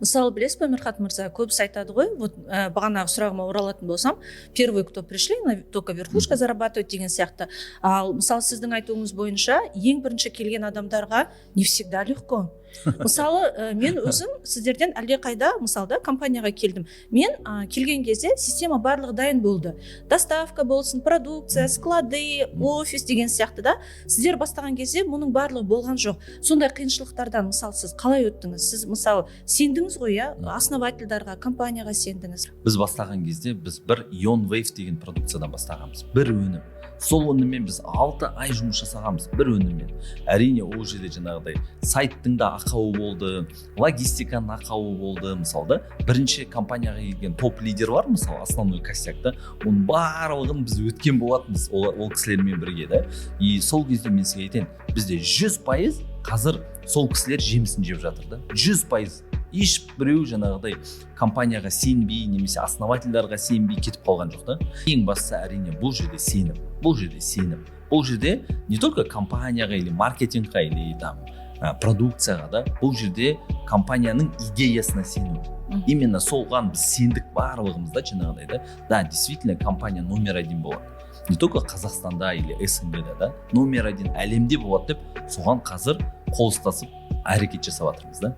Мысалы, білесіз бе, Мирхат мырза, көбісі айтады ғой, вот бағанағы сұрағыма оралатын болсам, первый, кто пришли, только верхушка зарабатывает деген сияқты. Ал мысалы, сіздің айтуыңыз бойынша, ең бірінші келген адамдарға не всегда легко. Мысалы, мен өзім сіздерден әлдеқайда, мысалы, компанияға келдім. Мен келген кезде система барлығы дайын болды. Доставка болсын, продукция, склады, офис деген сияқты да. Сіздер бастаған кезде мұның барлығы болған жоқ. Сондай қиыншылықтардан, мысалы, сіз қалай өттіңіз? Сіз, мысалы, сендіңіз ғой, основательдарға, компанияға сендіңіз. Біз бастаған кезде біз бір Ionwave деген продукциядан бастағанбыз. Бір өнім. Сол өніммен біз 6 ай жұмыс жасағанбыз, бір өніммен. Әрине ол жерде жаңағыдай сайттың да ақауы болды, логистиканың ақауы болды. Мысалы, бірінші компанияға келген топ лидер бар, мысалы, основной костякта, оның барлығын біз өткен болатынбыз ол кісілермен бірге да. И сол кезде мен сізге айтайын, бізде 100% қазір сол кісілер жемісін жеп жатыр да. 100%. Ешбіреу жаңағыдай компанияға сенбей немесе основательдарға сенбей кетіп қалған жоқ та. Ең бастысы әрине бұл жерде сенім. Бұл жерде не только компанияға или маркетингқа или там продукцияға да, бұл жерде компанияның идеясына сену. Именно солған біз сендік барлығымызда жаңағыдай да. Да, действительно компания номер 1 болады. Не только Қазақстанда или СНГ-да да, номер 1 әлемде болады деп соған қазір қол ұстасып әрекет жасап жатырмыз да.